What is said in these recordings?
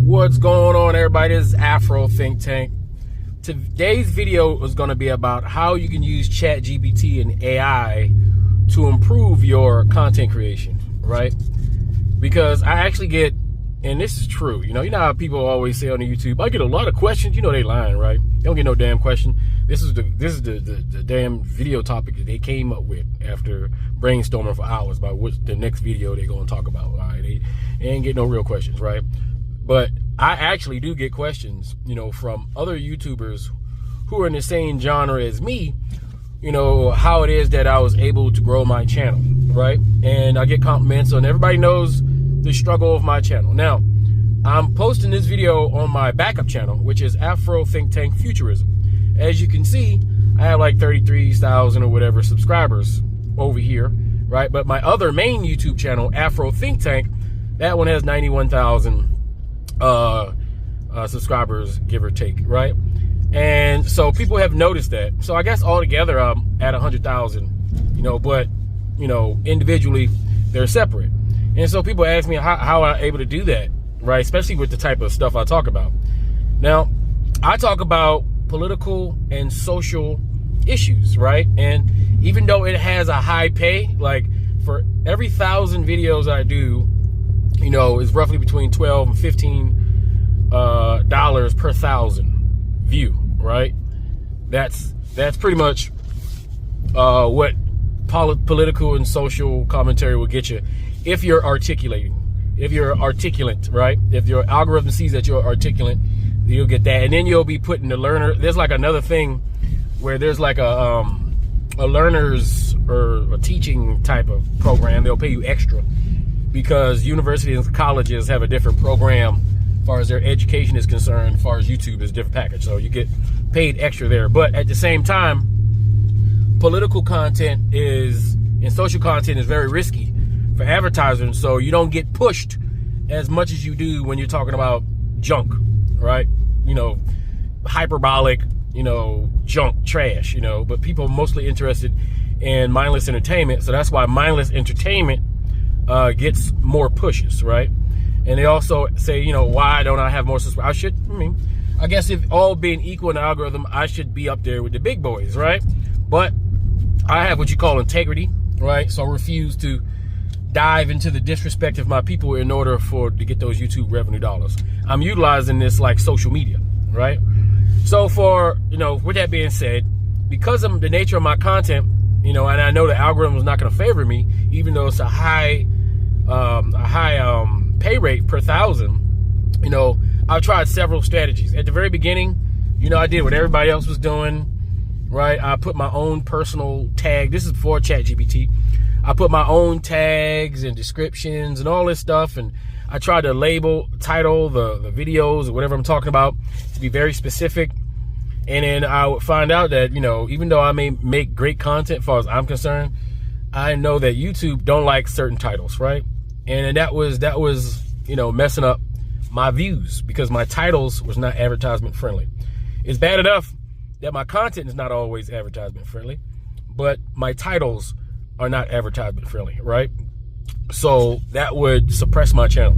What's going on, everybody? This is Afro Think Tank. Today's video is going to be about how you can use chatgpt and AI to improve your content creation, right? Because I actually get, and this is true, you know how people always say on the YouTube, I get a lot of questions. You know they lying, right? They don't get no damn question. This is the damn video topic that they came up with after brainstorming for hours about what's the next video they're going to talk about. All right, they ain't get no real questions, right? But I actually do get questions, from other YouTubers who are in the same genre as me, how it is that I was able to grow my channel, right? And I get compliments on, everybody knows the struggle of my channel. Now, I'm posting this video on my backup channel, which is Afro Think Tank Futurism. As you can see, I have like 33,000 or whatever subscribers over here, right? But my other main YouTube channel, Afro Think Tank, that one has 91,000 subscribers, give or take, right? And so people have noticed that. So I guess altogether I'm at 100,000, but individually they're separate. And so people ask me how I'm able to do that, right? Especially with the type of stuff I talk about. Now, I talk about political and social issues, right? And even though it has a high pay, like for every 1,000 videos I do, is roughly between $12 and $15 dollars per 1,000 view, right? That's pretty much what political and social commentary will get you if you're articulate, right? If your algorithm sees that you're articulate, you'll get that, and then you'll be putting the learner. There's like another thing where there's like a learners or a teaching type of program. They'll pay you extra because universities and colleges have a different program as far as their education is concerned. As far as YouTube is a different package, so you get paid extra there. But at the same time, political content and social content is very risky for advertisers, so you don't get pushed as much as you do when you're talking about junk, right? Hyperbolic, junk, trash, but people are mostly interested in mindless entertainment. So that's why mindless entertainment gets more pushes, right? And they also say, why don't I have more subscribers? I guess if all being equal in the algorithm, I should be up there with the big boys, right? But I have what you call integrity, right? So I refuse to dive into the disrespect of my people in order to get those YouTube revenue dollars. I'm utilizing this like social media, right? So for, with that being said, because of the nature of my content, and I know the algorithm is not going to favor me, even though it's a high pay rate per 1,000, I've tried several strategies. At the very beginning, I did what everybody else was doing, right? I put my own personal tag. This is before ChatGPT. I put my own tags and descriptions and all this stuff, and I tried to title the videos or whatever I'm talking about to be very specific. And then I would find out that, even though I may make great content as far as I'm concerned, I know that YouTube don't like certain titles, right? And that was messing up my views because my titles was not advertisement friendly. It's bad enough that my content is not always advertisement friendly, but my titles are not advertisement friendly, right? So that would suppress my channel,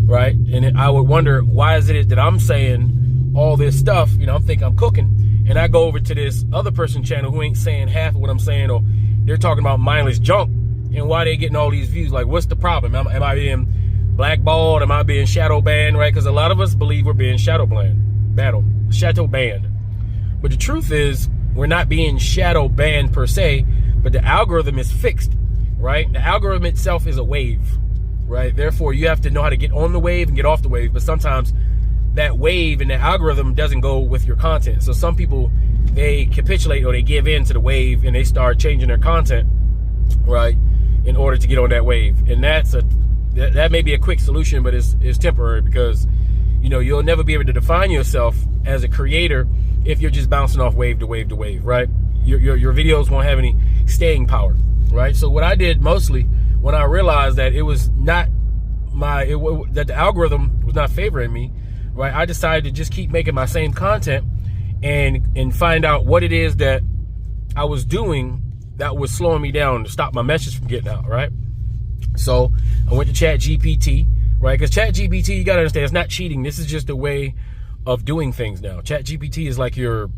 right? And I would wonder, why is it that I'm saying all this stuff, I'm thinking I'm cooking, and I go over to this other person's channel who ain't saying half of what I'm saying, or they're talking about mindless junk, and why they getting all these views? Like, what's the problem? Am I being blackballed? Am I being shadow banned, right? Because a lot of us believe we're being shadow banned. But the truth is, we're not being shadow banned per se, but the algorithm is fixed, right? The algorithm itself is a wave, right? Therefore, you have to know how to get on the wave and get off the wave. But sometimes that wave and the algorithm doesn't go with your content. So some people, they capitulate or they give in to the wave and they start changing their content, right, in order to get on that wave. And that may be a quick solution, but it's temporary because, you'll never be able to define yourself as a creator if you're just bouncing off wave to wave to wave, right? Your videos won't have any staying power, right? So what I did mostly when I realized that it was not that the algorithm was not favoring me, right? I decided to just keep making my same content and find out what it is that I was doing that was slowing me down to stop my message from getting out, right? So I went to ChatGPT, right? Because ChatGPT, you got to understand, it's not cheating. This is just a way of doing things now. ChatGPT is like your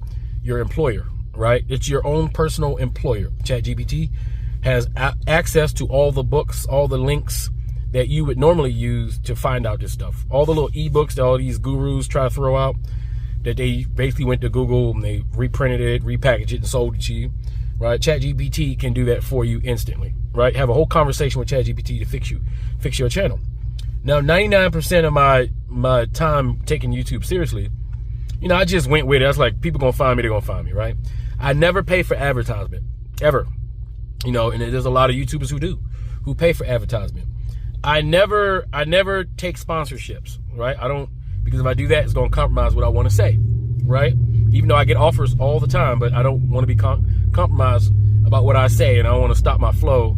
employer, right? It's your own personal employer. ChatGPT has access to all the books, all the links that you would normally use to find out this stuff. All the little ebooks that all these gurus try to throw out, that they basically went to Google and they reprinted it, repackaged it, and sold it to you, right? ChatGPT can do that for you instantly, right? Have a whole conversation with ChatGPT to fix your channel. Now, 99% of my time taking YouTube seriously, you know, I just went with it. I was like, people gonna find me, they're gonna find me, right? I never pay for advertisement, ever. You know, and there's a lot of YouTubers who pay for advertisement. I never take sponsorships, right? I don't, because if I do that, it's gonna compromise what I wanna say, right? Even though I get offers all the time, but I don't wanna be compromised about what I say, and I don't wanna stop my flow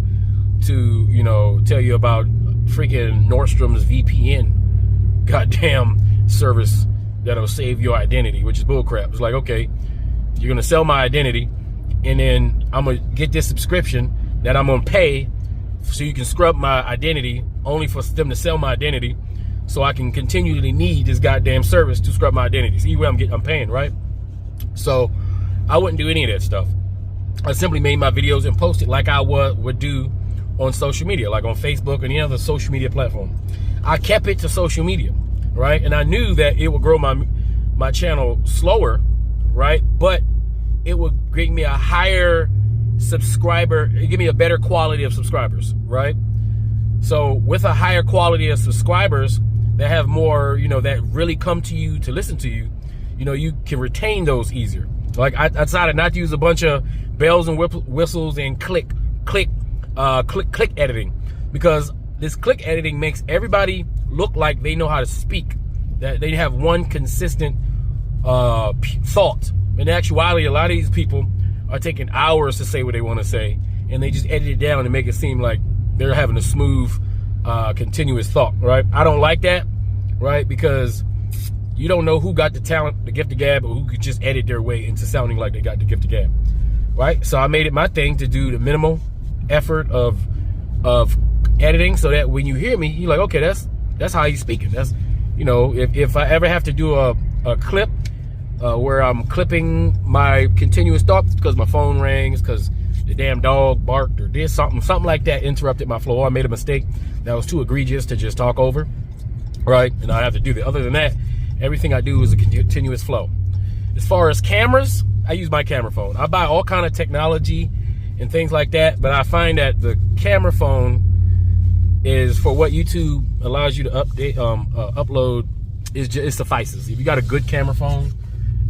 to, you know, tell you about freaking Nordstrom's VPN goddamn service that'll save your identity, which is bullcrap. It's like, okay, you're gonna sell my identity, and then I'm gonna get this subscription that I'm gonna pay so you can scrub my identity only for them to sell my identity, so I can continually need this goddamn service to scrub my identity. See where I'm paying, right? So I wouldn't do any of that stuff. I simply made my videos and posted like I would do on social media, like on Facebook or any other social media platform. I kept it to social media, right? And I knew that it would grow my channel slower, right? But it would bring me a higher subscriber, give me a better quality of subscribers, right? So with a higher quality of subscribers that have more, you know, that really come to you to listen to you, you know, you can retain those easier. Like I decided not to use a bunch of bells and whistles and click editing, because this click editing makes everybody look like they know how to speak, that they have one consistent thought. In actuality, a lot of these people are taking hours to say what they want to say, and they just edit it down and make it seem like they're having a smooth, continuous thought, right? I don't like that, right? Because you don't know who got the talent, the gift of gab, or who could just edit their way into sounding like they got the gift of gab, right? So I made it my thing to do the minimal effort of editing, so that when you hear me, you're like, okay, that's how he's speaking. That's, you know, if I ever have to do a clip where I'm clipping my continuous thoughts because my phone rings, because the damn dog barked or did something like that, interrupted my flow, or I made a mistake that was too egregious to just talk over, right? And I have to do that. Other than that, everything I do is a continuous flow. As far as cameras, I use my camera phone. I buy all kind of technology and things like that, but I find that the camera phone is for what YouTube allows you to upload. It suffices. If you got a good camera phone,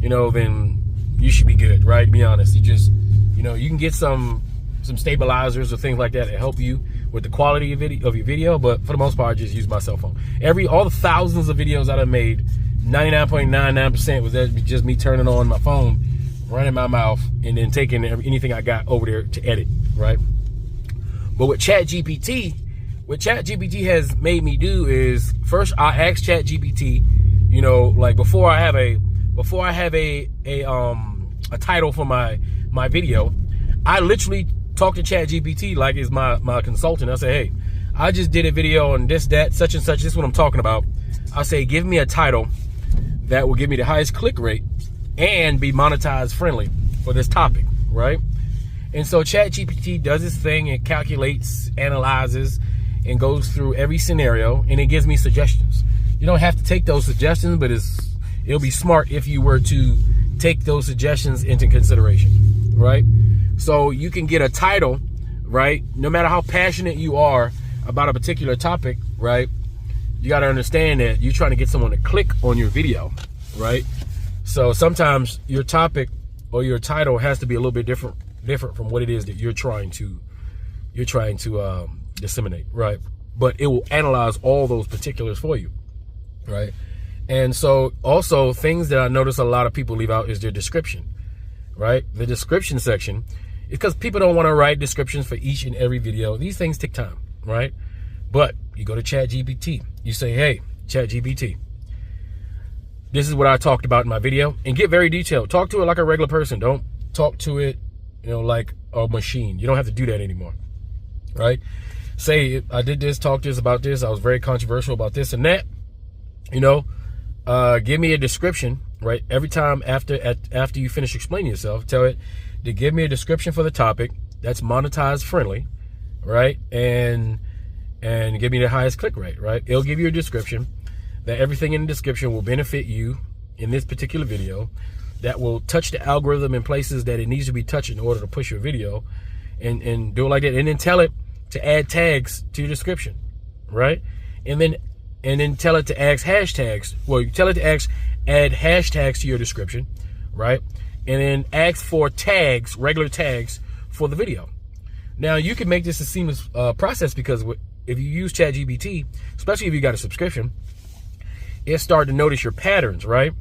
you know, then you should be good, right? To be honest, you know, you can get some stabilizers or things like that to help you with the quality of your video, but for the most part, I just use my cell phone. All the thousands of videos that I made, 99.99% was that just me turning on my phone, running my mouth, and then taking anything I got over there to edit, right? But with ChatGPT, what ChatGPT has made me do is, first I ask ChatGPT, you know, like before I have a title for my video, I literally talk to ChatGPT like it's my consultant. I say, hey, I just did a video on this, that, such and such. This is what I'm talking about. I say, give me a title that will give me the highest click rate and be monetized friendly for this topic, right? And so ChatGPT does its thing. It calculates, analyzes, and goes through every scenario, and it gives me suggestions. You don't have to take those suggestions, but it'll be smart if you were to take those suggestions into consideration, right? So you can get a title, right? No matter how passionate you are about a particular topic, right? You got to understand that you're trying to get someone to click on your video, right? So sometimes your topic or your title has to be a little bit different from what it is that you're trying to disseminate, right? But it will analyze all those particulars for you, right? And so also things that I notice a lot of people leave out is their description, right? The description section, because people don't want to write descriptions for each and every video. These things take time, right? But you go to ChatGPT, you say, hey, ChatGPT, this is what I talked about in my video, and get very detailed. Talk to it like a regular person. Don't talk to it, you know, like a machine. You don't have to do that anymore, right? say I did this, talk this about this, I was very controversial about this and that, you know, give me a description, right? Every time after you finish explaining yourself, tell it to give me a description for the topic that's monetized friendly, right? And give me the highest click rate, right? It'll give you a description that everything in the description will benefit you in this particular video, that will touch the algorithm in places that it needs to be touched in order to push your video, and do it like that. And then tell it to add tags to your description, right? And then tell it to add hashtags. Well, you tell it to add hashtags to your description, right? And then ask for tags, regular tags for the video. Now, you can make this a seamless process, because if you use ChatGPT, especially if you got a subscription, it started to notice your patterns, right?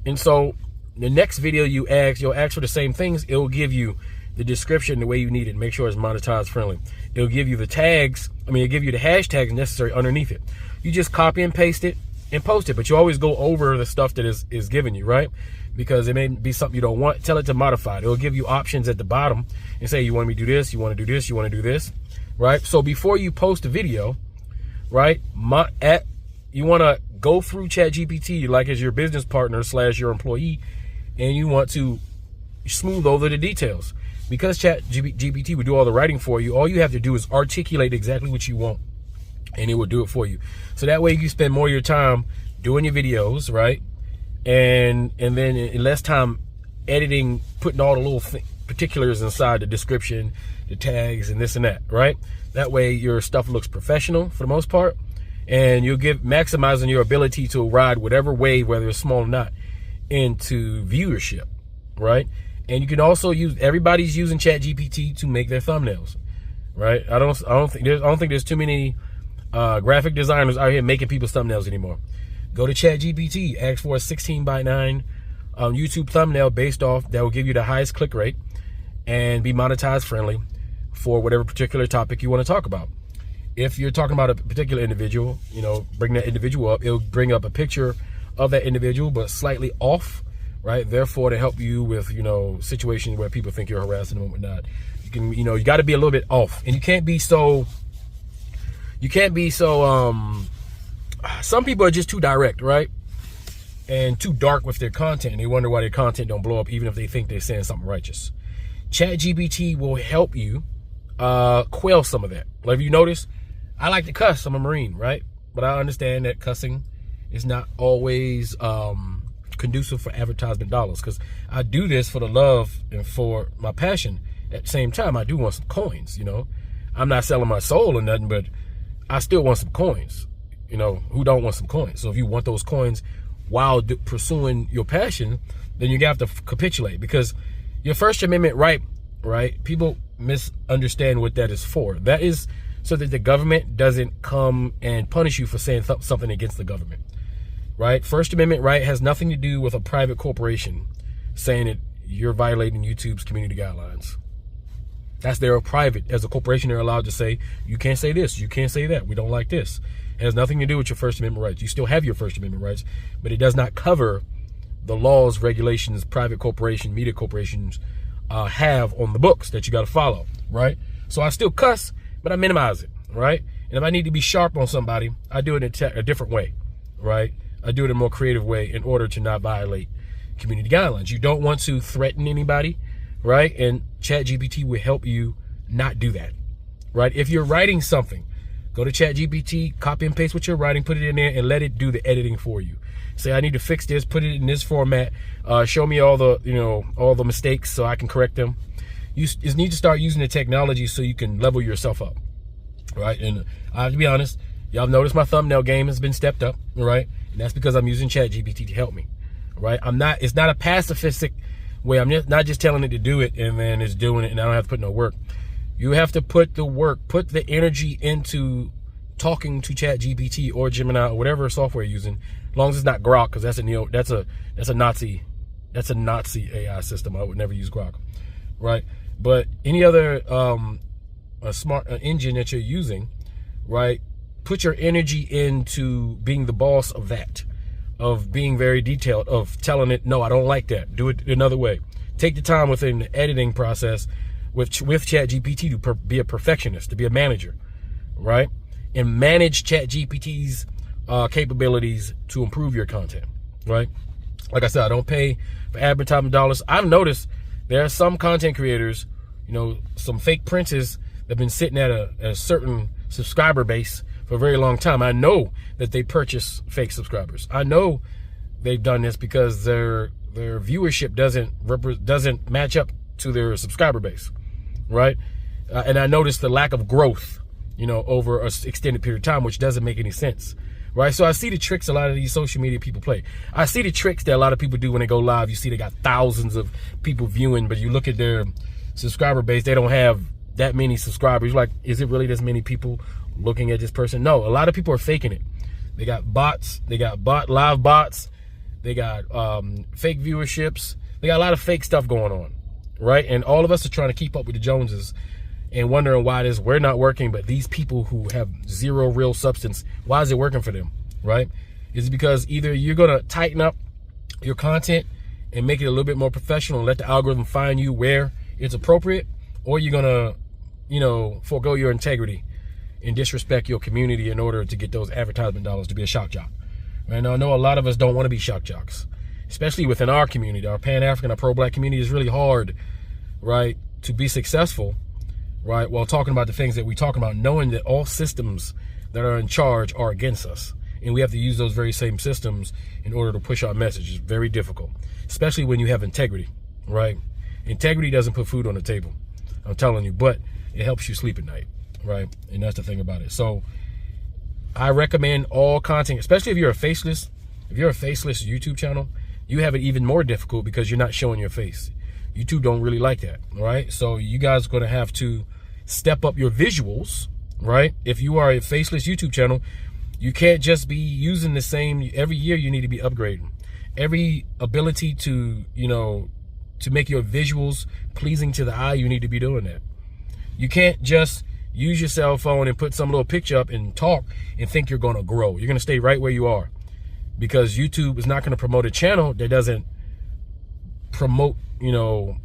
And so the next video you'll ask for the same things. It'll give you the description the way you need it. Make sure it's monetized friendly. It'll give you the tags. It'll give you the hashtags necessary underneath it. You just copy and paste it and post it, but you always go over the stuff that is given you, right? Because it may be something you don't want. Tell it to modify it. It'll give you options at the bottom and say, you want me to do this, you want to do this, you want to do this, right? So before you post a video, right, you want to go through ChatGPT like as your business partner / your employee, and you want to smooth over the details. Because ChatGPT will do all the writing for you, all you have to do is articulate exactly what you want, and it will do it for you. So that way you can spend more of your time doing your videos, right? And then in less time editing, putting all the little particulars inside the description, the tags, and this and that, right? That way your stuff looks professional for the most part, and you'll maximizing your ability to ride whatever wave, whether it's small or not, into viewership, right? And you can also everybody's using ChatGPT to make their thumbnails, right? I don't think there's too many graphic designers out here making people's thumbnails anymore. Go to ChatGPT, ask for a 16:9 YouTube thumbnail that will give you the highest click rate and be monetized friendly for whatever particular topic you want to talk about. If you're talking about a particular individual, bring that individual up. It'll bring up a picture of that individual, but slightly off, right? Therefore, to help you with, situations where people think you're harassing them or whatnot. You got to be a little bit off, and you can't be so, some people are just too direct, right? And too dark with their content, and they wonder why their content don't blow up, even if they think they're saying something righteous. ChatGPT will help you quell some of that. Like, if you notice, I like to cuss. I'm a Marine, right? But I understand that cussing is not always conducive for advertisement dollars, because I do this for the love and for my passion. At the same time, I do want some coins, I'm not selling my soul or nothing, but I still want some coins. Who don't want some coins? So if you want those coins while pursuing your passion, then you have to capitulate, because your First Amendment right? People misunderstand what that is for. That is so that the government doesn't come and punish you for saying something against the government, right? First Amendment right has nothing to do with a private corporation saying that you're violating YouTube's community guidelines. They're private. As a corporation, they're allowed to say, you can't say this, you can't say that, we don't like this. It has nothing to do with your First Amendment rights. You still have your First Amendment rights, but it does not cover the laws, regulations, private corporation, media corporations have on the books that you got to follow, right? So I still cuss, but I minimize it, right? And if I need to be sharp on somebody, I do it in a different way, right? I do it in a more creative way in order to not violate community guidelines. You don't want to threaten anybody, right? And ChatGPT will help you not do that, right? If you're writing something, go to ChatGPT, copy and paste what you're writing, put it in there, and let it do the editing for you. Say, I need to fix this, put it in this format, show me all the mistakes so I can correct them. You just need to start using the technology so you can level yourself up, right? And I have to be honest, y'all noticed my thumbnail game has been stepped up, right? And that's because I'm using ChatGPT to help me, right? It's not a pacifistic way. I'm not just telling it to do it and then it's doing it and I don't have to put no work. You have to put the work, put the energy into talking to ChatGPT or Gemini or whatever software you're using, as long as it's not Grok, because that's a Nazi AI system. I would never use Grok, right? But any other smart engine that you're using, right? Put your energy into being the boss of that, of being very detailed, of telling it, no, I don't like that. Do it another way. Take the time within the editing process with ChatGPT to be a perfectionist, to be a manager, right? And manage ChatGPT's capabilities to improve your content, right? Like I said, I don't pay for advertising dollars. I've noticed there are some content creators, you know, some fake princes that have been sitting at a certain subscriber base for a very long time. I know that they purchase fake subscribers. I know they've done this because their viewership doesn't match up to their subscriber base, right? And I noticed the lack of growth, you know, over an extended period of time, which doesn't make any sense, right? So I see the tricks a lot of these social media people play. I see the tricks that a lot of people do when they go live. You see they got thousands of people viewing, but you look at their subscriber base, they don't have that many subscribers. You're like, is it really this many people looking at this person? No, a lot of people are faking it. They got bots, they got live bots, they got fake viewerships, they got a lot of fake stuff going on, right? And all of us are trying to keep up with the Joneses and wondering why we're not working, but these people who have zero real substance, why is it working for them, right? Is it because either you're gonna tighten up your content and make it a little bit more professional and let the algorithm find you where it's appropriate, or you're gonna, you know, forego your integrity and disrespect your community in order to get those advertisement dollars to be a shock jock. And I know a lot of us don't want to be shock jocks, especially within our community, our Pan-African, our pro-black community. Is really hard, right, to be successful, right, while talking about the things that we talk about, knowing that all systems that are in charge are against us. And we have to use those very same systems in order to push our message. It's very difficult, especially when you have integrity, right? Integrity doesn't put food on the table, I'm telling you, but it helps you sleep at night, right? And that's the thing about it. So I recommend all content, especially if you're a faceless YouTube channel, you have it even more difficult because you're not showing your face. YouTube don't really like that, right? So you guys are going to have to step up your visuals, right? If you are a faceless YouTube channel, you can't just be using the same. Every year you need to be upgrading. Every ability to, you know, to make your visuals pleasing to the eye, you need to be doing that. You can't just use your cell phone and put some little picture up and talk and think you're going to grow. You're going to stay right where you are, because YouTube is not going to promote a channel that doesn't promote, you know,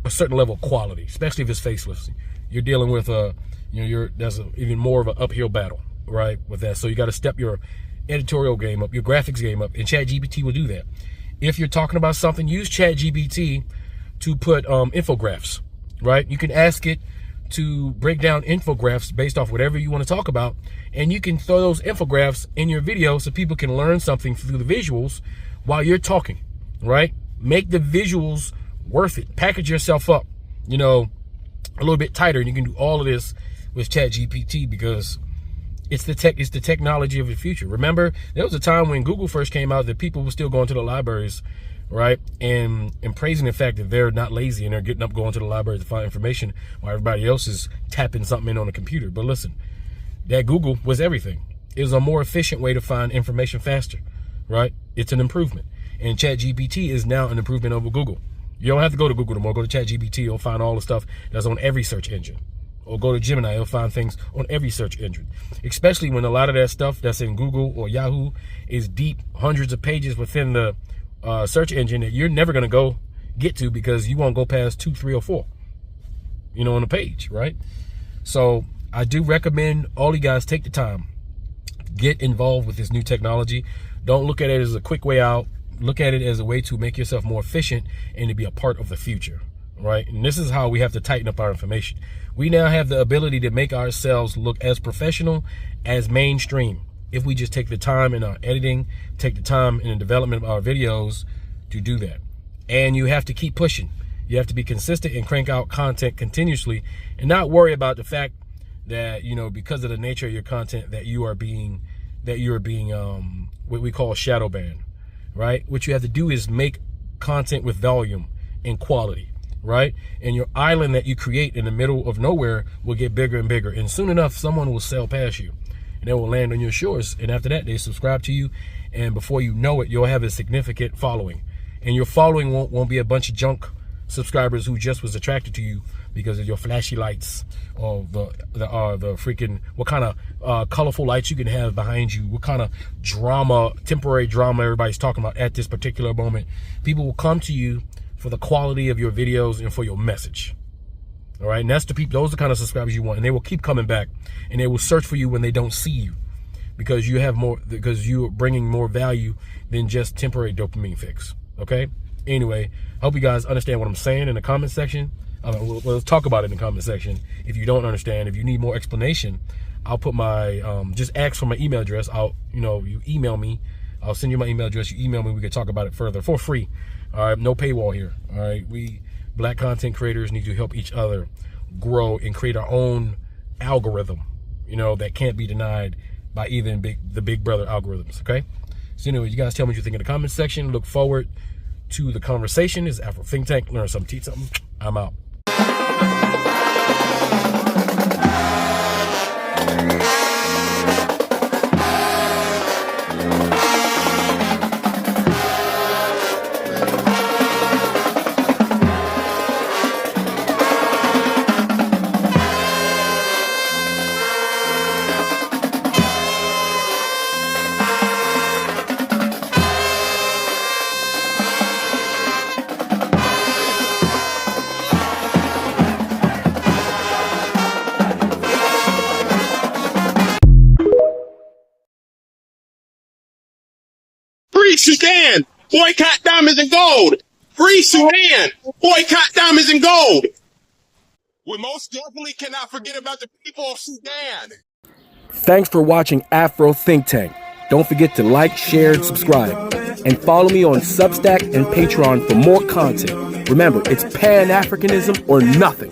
a certain level of quality, especially if it's faceless. You're dealing with there's even more of an uphill battle, right, with that. So you got to step your editorial game up, your graphics game up, and ChatGPT will do that. If you're talking about something, use ChatGPT to put infographics, right? You can ask it to break down infographics based off whatever you want to talk about, and you can throw those infographics in your video so people can learn something through the visuals while you're talking, right? Make the visuals worth it. Package yourself up, you know, a little bit tighter, and you can do all of this with ChatGPT because it's the technology of the future. Remember, there was a time when Google first came out that people were still going to the libraries, right, and praising the fact that they're not lazy and they're getting up, going to the library to find information while everybody else is tapping something in on the computer. But listen, that Google was everything. It was a more efficient way to find information faster, right? It's an improvement. And ChatGPT is now an improvement over Google. You don't have to go to Google anymore. Go to ChatGPT. You'll find all the stuff that's on every search engine. Or go to Gemini. You'll find things on every search engine. Especially when a lot of that stuff that's in Google or Yahoo is deep, hundreds of pages within the search engine that you're never going to go get to because you won't go past 2, 3, or 4, you know, on the page, right? So I do recommend all you guys take the time, get involved with this new technology. Don't look at it as a quick way out. Look at it as a way to make yourself more efficient and to be a part of the future, right? And this is how we have to tighten up our information. We now have the ability to make ourselves look as professional as mainstream if we just take the time in our editing, take the time in the development of our videos to do that. And you have to keep pushing. You have to be consistent and crank out content continuously and not worry about the fact that, you know, because of the nature of your content that you're being what we call shadow banned, right? What you have to do is make content with volume and quality, right? And your island that you create in the middle of nowhere will get bigger and bigger. And soon enough, someone will sail past you and they will land on your shores. And after that, they subscribe to you. And before you know it, you'll have a significant following. And your following won't be a bunch of junk subscribers who just was attracted to you because of your flashy lights or the freaking, what kind of colorful lights you can have behind you, what kind of drama, temporary drama everybody's talking about at this particular moment. People will come to you for the quality of your videos and for your message. All right, and that's the people. Those are the kind of subscribers you want, and they will keep coming back, and they will search for you when they don't see you, because you have more, because you are bringing more value than just temporary dopamine fix. Okay. Anyway, I hope you guys understand what I'm saying in the comment section. Let's talk about it in the comment section. If you don't understand, if you need more explanation, I'll put my just ask for my email address. You email me. I'll send you my email address. You email me. We can talk about it further for free. All right, no paywall here. All right, we Black content creators need to help each other grow and create our own algorithm, that can't be denied by even the big brother algorithms. Okay. So anyway, you guys tell me what you think in the comment section. Look forward to the conversation. This is Afro Think Tank. Learn something, teach something. I'm out. Free Sudan! Boycott diamonds and gold! Free Sudan! Boycott diamonds and gold! We most definitely cannot forget about the people of Sudan! Thanks for watching Afro Think Tank. Don't forget to like, share, and subscribe. And follow me on Substack and Patreon for more content. Remember, it's Pan-Africanism or nothing.